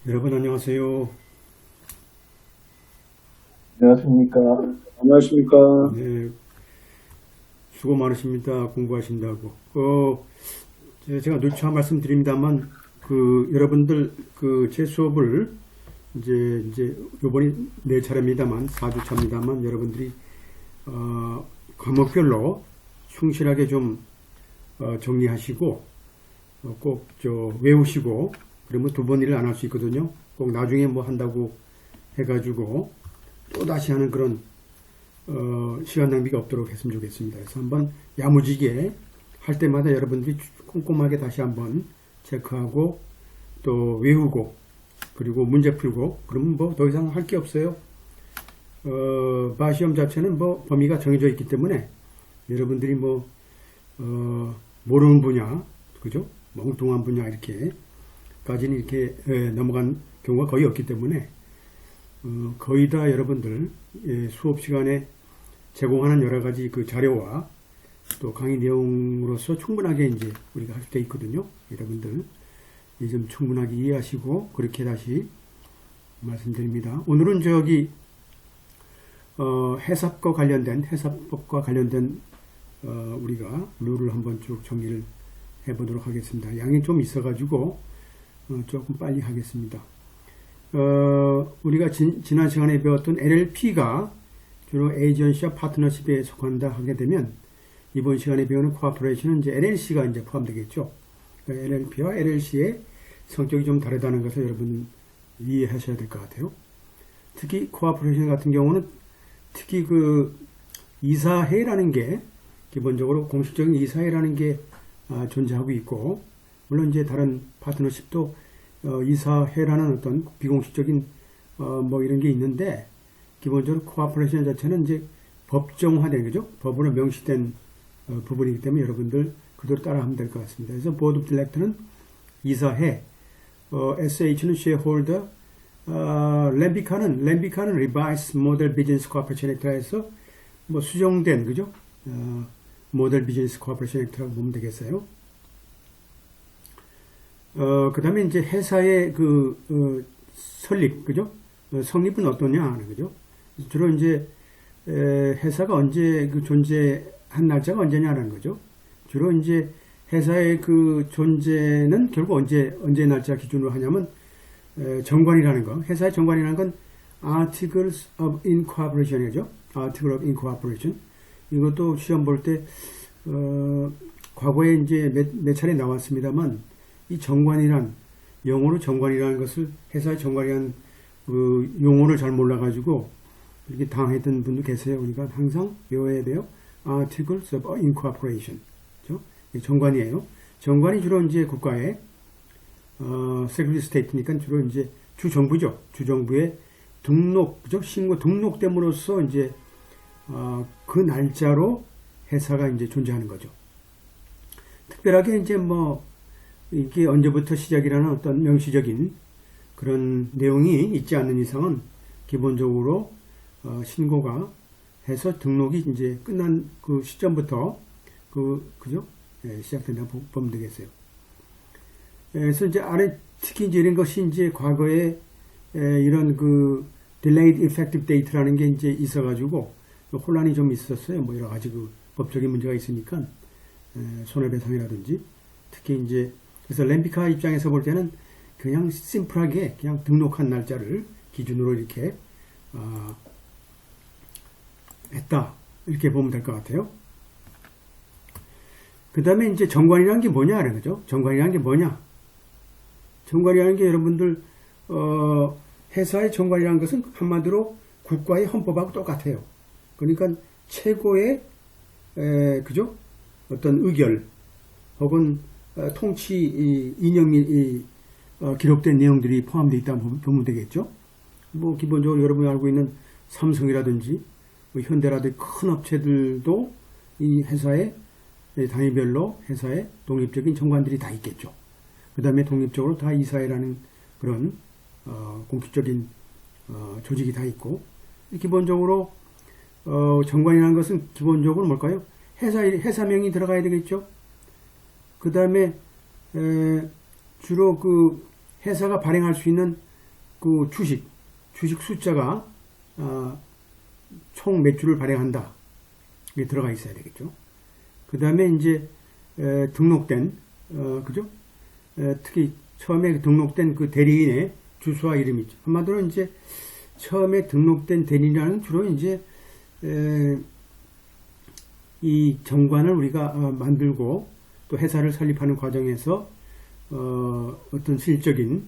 여러분 안녕하세요. 안녕하십니까. 안녕하십니까. 네, 수고 많으십니다. 공부하신다고. 제가 누차 말씀드립니다만 여러분들 제 수업을 이제 요번이 네 차례입니다만 4주차입니다만 여러분들이 과목별로 충실하게 좀 정리하시고 꼭 외우시고 그러면 두 번 일을 안 할 수 있거든요. 꼭 나중에 뭐 한다고 해가지고 또 다시 하는 그런 시간 낭비가 없도록 했으면 좋겠습니다. 그래서 한번 야무지게 할 때마다 여러분들이 꼼꼼하게 다시 한번 체크하고 또 외우고 그리고 문제 풀고 그러면 뭐 더 이상 할 게 없어요. 바시험 자체는 뭐 범위가 정해져 있기 때문에 여러분들이 모르는 분야, 그죠? 엉뚱한 분야 이렇게까지는 이렇게 넘어간 경우가 거의 없기 때문에 거의 다 여러분들 수업 시간에 제공하는 여러 가지 그 자료와 또 강의 내용으로서 충분하게 이제 우리가 할 수 있거든요. 여러분들 이 점 충분하게 이해하시고 그렇게 다시 말씀드립니다. 오늘은 해석법과 관련된 우리가 룰을 한번 쭉 정리를 해보도록 하겠습니다. 양이 좀 있어가지고 조금 빨리 하겠습니다. 우리가 지난 시간에 배웠던 LLP가 주로 에이전시와 파트너십에 속한다 하게 되면 이번 시간에 배우는 코어포레이션은 이제 LLC가 이제 포함되겠죠. 그러니까 LLP와 LLC의 성격이 좀 다르다는 것을 여러분 이해하셔야 될 것 같아요. 특히 코어포레이션 같은 경우는 특히 이사회라는 게 기본적으로 공식적인 이사회라는 게 존재하고 있고 물론 이제 다른 파트너십도 이사회라는 어떤 비공식적인 뭐 이런 게 있는데 기본적으로 코어포레이션 자체는 이제 법정화된 거죠. 법으로 명시된 부분이기 때문에 여러분들 그대로 따라하면 될 것 같습니다. 그래서 보드 오브 디렉터는 이사회, SH는 shareholder, 램비카는 Revised Model Business Corporation Act에서 뭐 수정된 그죠? 모델 비즈니스 코퍼레이션 액트라고 보면 되겠어요. 그 다음에 이제 회사의 설립, 그죠? 성립은 어떠냐 하는 거죠. 주로 이제, 회사가 언제 존재한 날짜가 언제냐는 거죠. 주로 이제 회사의 존재는 결국 언제 날짜 기준으로 하냐면, 정관이라는 거. 회사의 정관이라는 건 Articles of Incorporation이죠. Article of Incorporation. 이것도 시험 볼 때, 과거에 이제 몇 차례 나왔습니다만, 이 정관이란, 영어로 정관이라는 것을, 회사의 정관이라는 용어를 잘 몰라가지고, 이렇게 당했던 분도 계세요. 우리가 항상 외워야 돼요. Articles of Incorporation. 그죠? 정관이에요. 정관이 주로 이제 국가의, Secretary of State니까 주로 이제 주정부죠. 주정부의 등록, 그죠? 신고 등록됨으로써 이제, 그 날짜로 회사가 이제 존재하는 거죠. 특별하게 이제 이게 언제부터 시작이라는 어떤 명시적인 그런 내용이 있지 않는 이상은 기본적으로, 신고가 해서 등록이 이제 끝난 그 시점부터 그죠? 예, 시작된다고 보면 되겠어요. 그래서 이제 특히 이제 이런 것이 이제 과거에, 이런 delayed effective date라는 게 이제 있어가지고, 혼란이 좀 있었어요. 뭐 여러 가지 법적인 문제가 있으니까 손해배상이라든지 특히 이제 그래서 램비카 입장에서 볼 때는 그냥 심플하게 그냥 등록한 날짜를 기준으로 이렇게 했다 이렇게 보면 될 것 같아요. 그 다음에 이제 정관이라는 게 뭐냐는 거죠. 정관이라는 게 뭐냐? 정관이라는 게 여러분들 회사의 정관이라는 것은 한마디로 국가의 헌법하고 똑같아요. 그러니까 최고의 그죠? 어떤 의결 혹은 통치 이념이 기록된 내용들이 포함되어 있다고 보면 되겠죠. 뭐 기본적으로 여러분이 알고 있는 삼성이라든지 현대라든지 큰 업체들도 이 회사의 단위별로 회사의 독립적인 정관들이 다 있겠죠. 그 다음에 독립적으로 다 이사회라는 그런 공식적인 조직이 다 있고 기본적으로 정관이라는 것은 기본적으로 뭘까요? 회사명이 들어가야 되겠죠. 그 다음에 주로 회사가 발행할 수 있는 그 주식 숫자가 총 매출을 발행한다. 이게 들어가 있어야 되겠죠. 그 다음에 이제 등록된 그죠? 특히 처음에 등록된 그 대리인의 주소와 이름이죠. 한마디로 이제 처음에 등록된 대리인이라는 주로 이제 이 정관을 우리가 만들고 또 회사를 설립하는 과정에서 어떤 실적인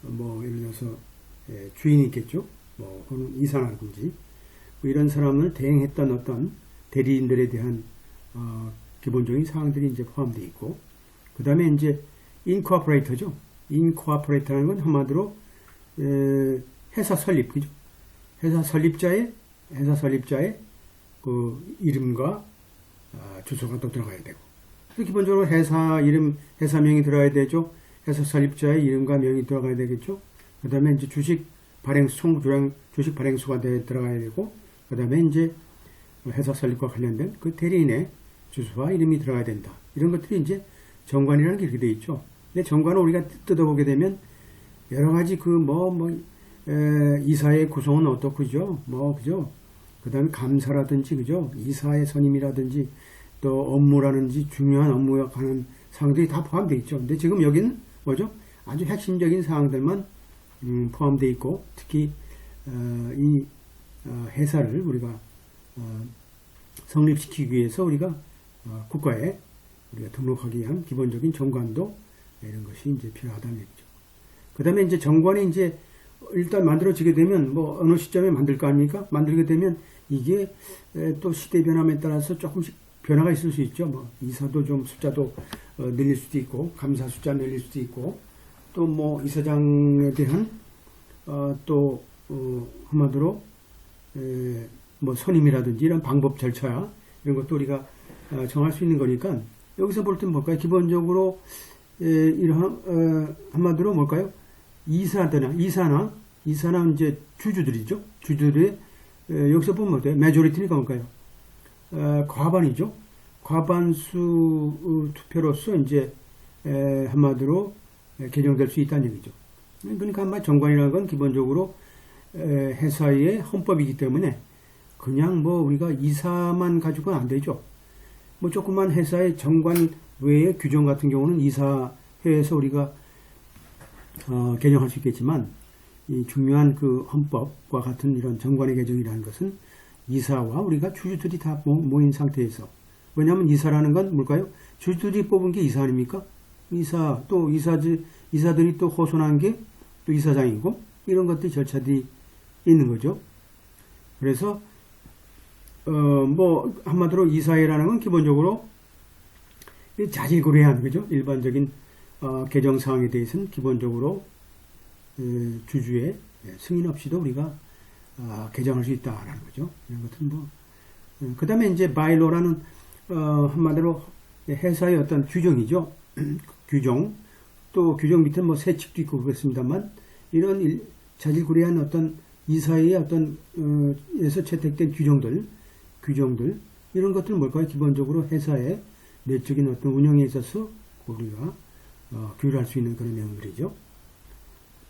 뭐 예를 들어서 주인이 있겠죠. 뭐 혹은 이사라든지 뭐 이런 사람을 대행했던 어떤 대리인들에 대한 기본적인 사항들이 이제 포함되어 있고, 그 다음에 이제 인코퍼레이터죠. 인코퍼레이터라는 건 한마디로 회사 설립, 그죠? 회사 설립자의 그 이름과 주소가 또 들어가야 되고, 기본적으로 회사 이름, 회사명이 들어가야 되죠. 회사 설립자의 이름과 명이 들어가야 되겠죠. 그 다음에 이제 주식 발행수가 들어가야 되고, 그 다음에 이제 회사 설립과 관련된 그 대리인의 주소와 이름이 들어가야 된다. 이런 것들이 이제 정관이라는 게 이렇게 되어 있죠. 근데 정관을 우리가 뜯어보게 되면 여러 가지 이사의 구성은 어떻고죠? 그죠? 그 다음에 감사라든지, 그죠? 이사의 선임이라든지, 또 업무라든지 중요한 업무에 관한 사항들이 다 포함되어 있죠. 근데 지금 여기는 뭐죠? 아주 핵심적인 사항들만 포함되어 있고, 특히 이 회사를 우리가 성립시키기 위해서 우리가 국가에 우리가 등록하기 위한 기본적인 정관도 이런 것이 이제 필요하다는 얘기죠. 그 다음에 이제 정관이 이제 일단 만들어지게 되면 뭐 어느 시점에 만들 거 아닙니까? 만들게 되면 이게 또 시대 변함에 따라서 조금씩 변화가 있을 수 있죠. 뭐 이사도 좀 숫자도 늘릴 수도 있고, 감사 숫자 늘릴 수도 있고, 또 뭐 이사장에 대한 또 한마디로 뭐 선임이라든지 이런 방법 절차 이런 것도 우리가 정할 수 있는 거니까, 여기서 볼 때는 뭘까요? 기본적으로 이런 한마디로 뭘까요? 이사나 이제 주주들이죠. 주주들의 여기서 보면 어때요? 메조리티니까 뭘까요? 과반이죠. 과반수 투표로서 이제 한마디로 개정될 수 있다는 얘기죠. 그러니까 한마디 정관이라는 건 기본적으로 회사의 헌법이기 때문에 그냥 뭐 우리가 이사만 가지고는 안 되죠. 뭐 조그만 회사의 정관 외의 규정 같은 경우는 이사회에서 우리가 개정할 수 있겠지만, 이 중요한 그 헌법과 같은 이런 정관의 개정이라는 것은 이사와 우리가 주주들이 다 모인 상태에서, 왜냐하면 이사라는 건 뭘까요? 주주들이 뽑은 게 이사 아닙니까? 이사들이 또 호선한 게 또 이사장이고, 이런 것들이 절차들이 있는 거죠. 그래서 뭐 한마디로 이사회라는 건 기본적으로 자질구레한, 그죠? 일반적인 개정 사항에 대해서는 기본적으로 주주의 승인 없이도 우리가 개정할 수 있다라는 거죠. 이런 것은 뭐 그 다음에 이제 바이로라는 한마디로 회사의 어떤 규정이죠. 규정, 또 규정 밑에 뭐 세칙도 있고 그렇습니다만, 이런 자질구레한 어떤 이사의 어떤 에서 채택된 규정들 이런 것들은 뭘까요? 기본적으로 회사의 내적인 어떤 운영에 있어서 우리가 규율할 수 있는 그런 내용들이죠.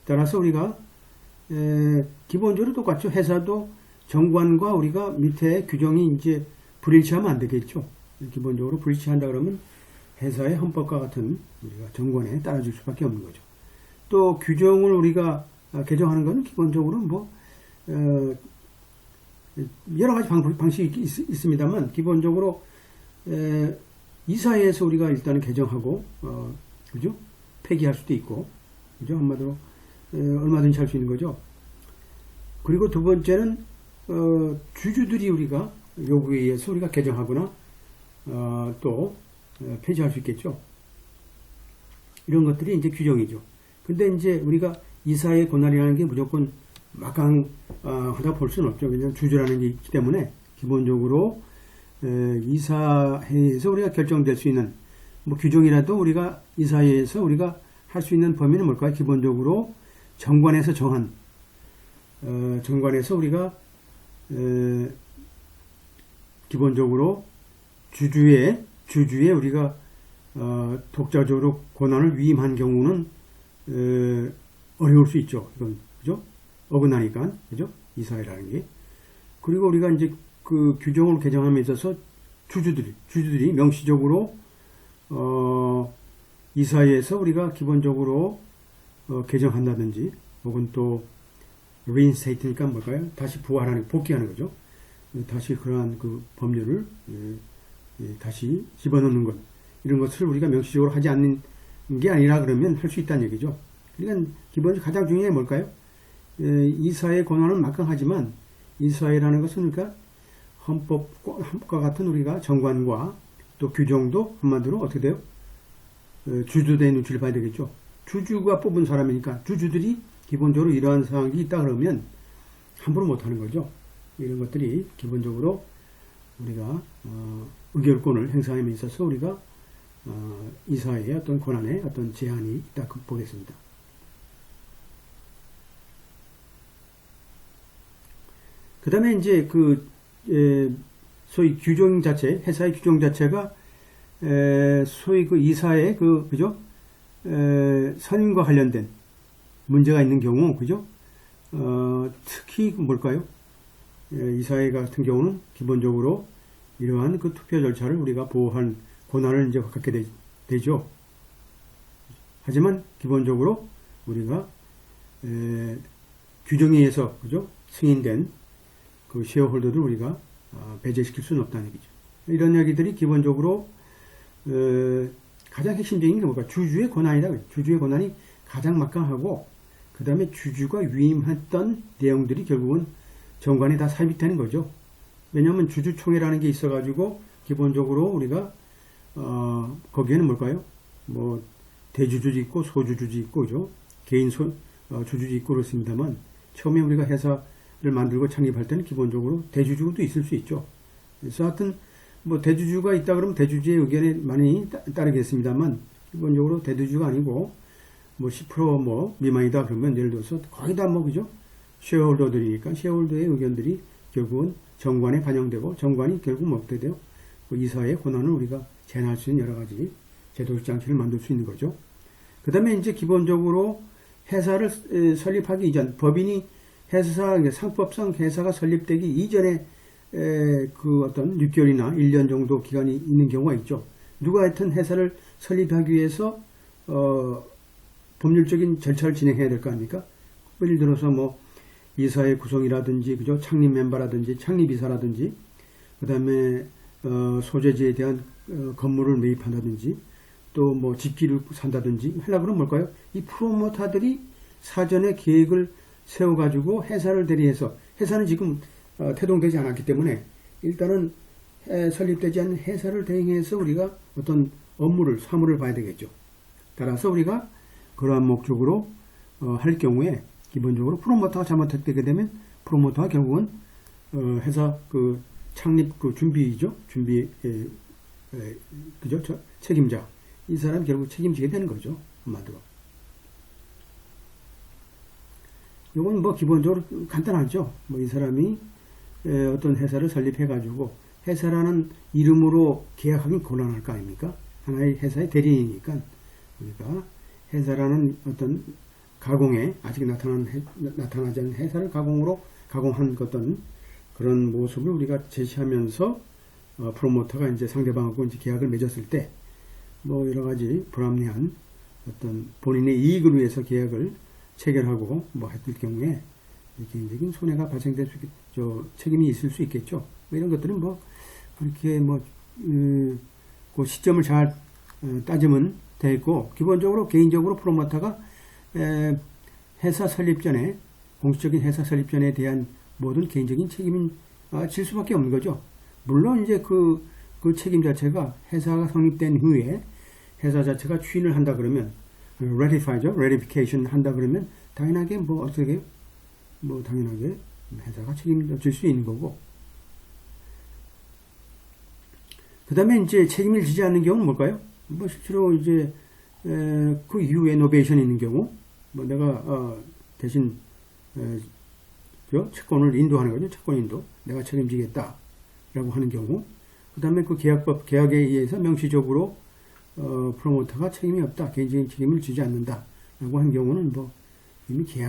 따라서 우리가 기본적으로 똑같죠. 회사도 정관과 우리가 밑에 규정이 이제 불일치하면 안 되겠죠. 기본적으로 불일치한다 그러면 회사의 헌법과 같은 우리가 정관에 따라줄 수밖에 없는 거죠. 또 규정을 우리가 개정하는 건 기본적으로 뭐 여러 가지 방식이 있습니다만, 기본적으로 이사회에서 우리가 일단은 개정하고 그죠? 폐기할 수도 있고, 그죠? 한마디로 얼마든지 할 수 있는 거죠. 그리고 두 번째는 주주들이 우리가 요구에 의해서 우리가 개정하거나 또 폐지할 수 있겠죠. 이런 것들이 이제 규정이죠. 근데 이제 우리가 이사의 권한이라는 게 무조건 막강하다 볼 수는 없죠. 왜냐하면 주주라는 게 있기 때문에 기본적으로 이사회에서 우리가 결정될 수 있는 뭐 규정이라도 우리가 이사회에서 우리가 할 수 있는 범위는 뭘까요? 기본적으로 정관에서 정한 정관에서 우리가 기본적으로 주주의 우리가 독자적으로 권한을 위임한 경우는 어려울 수 있죠. 이건 그죠? 어긋나니까, 그죠? 이사회라는 게. 그리고 우리가 이제 그 규정을 개정함에 있어서 주주들이 명시적으로, 이사회에서 우리가 기본적으로, 개정한다든지, 혹은 또, reinstate니까 뭘까요? 다시 복귀하는 거죠. 다시 그러한 그 법률을, 다시 집어넣는 것. 이런 것을 우리가 명시적으로 하지 않는 게 아니라 그러면 할 수 있다는 얘기죠. 그러니까 기본적으로 가장 중요한 게 뭘까요? 이사회의 권한은 막강하지만 이사회라는 것은 그러니까 헌법과 같은 우리가 정관과 또 규정도 한마디로 어떻게 돼요? 주주들의 눈치를 봐야 되겠죠. 주주가 뽑은 사람이니까 주주들이 기본적으로 이러한 사항이 있다 그러면 함부로 못하는 거죠. 이런 것들이 기본적으로 우리가 의결권을 행사함에 있어서 우리가 이사회의 어떤 권한에 어떤 제한이 있다 보겠습니다. 그 다음에 이제 소위 규정 자체, 회사의 규정 자체가 소위 그 이사의 그죠? 선임과 관련된 문제가 있는 경우, 그죠? 특히 뭘까요? 이사회 같은 경우는 기본적으로 이러한 그 투표 절차를 우리가 보호한 권한을 이제 갖게 되죠. 하지만 기본적으로 우리가 규정에 의해서 그죠? 승인된 그 쉐어홀더를 우리가 배제시킬 수는 없다는 얘기죠. 이런 이야기들이 기본적으로 가장 핵심적인 게 뭘까? 주주의 권한이다. 주주의 권한이 가장 막강하고 그 다음에 주주가 위임했던 내용들이 결국은 정관에 다 삽입되는 거죠. 왜냐하면 주주총회라는 게 있어가지고 기본적으로 우리가 거기에는 뭘까요? 뭐 대주주도 있고 소주주도 있고 그죠? 개인 주주도 있고 그렇습니다만 처음에 우리가 회사를 만들고 창립할 때는 기본적으로 대주주도 있을 수 있죠. 그래서 하여튼 뭐 대주주가 있다 그러면 대주주의 의견에 많이 따르겠습니다만 기본적으로 대주주가 아니고 뭐 10% 미만이다 그러면 예를 들어서 거의 다 뭐 그죠? 쉐어홀더들이니까 쉐어홀더의 의견들이 결국은 정관에 반영되고 정관이 결국 뭐 어떻게 돼요? 그 이사회의 권한을 우리가 제한할 수 있는 여러 가지 제도적 장치를 만들 수 있는 거죠. 그 다음에 이제 기본적으로 회사를 설립하기 이전 법인이 상법상 회사가 설립되기 이전에 그 어떤 6개월이나 1년 정도 기간이 있는 경우가 있죠. 누가 하여튼 회사를 설립하기 위해서 법률적인 절차를 진행해야 될 거 아닙니까? 예를 들어서 뭐 이사회 구성이라든지 그죠? 창립 멤버라든지 창립이사라든지 그 다음에 소재지에 대한 건물을 매입한다든지 또 뭐 집기를 산다든지 하려고 그러면 뭘까요? 이 프로모터들이 사전에 계획을 세워가지고 회사를 대리해서 회사는 지금 태동되지 않았기 때문에 일단은 설립되지 않은 회사를 대행해서 우리가 어떤 사무를 봐야 되겠죠. 따라서 우리가 그러한 목적으로 할 경우에 기본적으로 프로모터가 잘못되게 되면 프로모터가 결국은 회사 그 창립 그 준비죠. 그죠? 책임자. 이 사람이 결국 책임지게 되는 거죠. 한마디로. 이건 뭐 기본적으로 간단하죠. 뭐 이 사람이 어떤 회사를 설립해가지고 회사라는 이름으로 계약하기 곤란할 거 아닙니까? 하나의 회사의 대리인이니까 우리가 회사라는 어떤 가공에 아직 나타나지 않은 회사를 가공한 어떤 그런 모습을 우리가 제시하면서 프로모터가 이제 상대방하고 이제 계약을 맺었을 때 뭐 여러 가지 불합리한 어떤 본인의 이익을 위해서 계약을 체결하고 뭐 했을 경우에 개인적인 손해가 발생될 수 있겠죠. 책임이 있을 수 있겠죠. 뭐 이런 것들은 뭐 그렇게 그 시점을 잘 따지면 되고 기본적으로 개인적으로 프로모터가 회사 설립 전에 공식적인 회사 설립 전에 대한 모든 개인적인 책임은 질 수밖에 없는 거죠. 물론 이제 그 책임 자체가 회사가 성립된 후에 회사 자체가 추인을 한다 그러면 ratification 한다 그러면 당연하게 뭐 어떻게 뭐 당연하게 회사가 책임을 질 수 있는 거고 그 다음에 이제 책임을 지지 않는 경우는 뭘까요? 뭐 실제로 이제 그 이후에 이노베이션이 있는 경우 뭐 내가 대신 채권을 인도하는 거죠. 채권 인도. 내가 책임지겠다 라고 하는 경우 그 다음에 그 계약에 의해서 명시적으로 프로모터가 책임이 없다. 개인적인 책임을 지지 않는다 라고 하는 경우는 뭐 이미 계약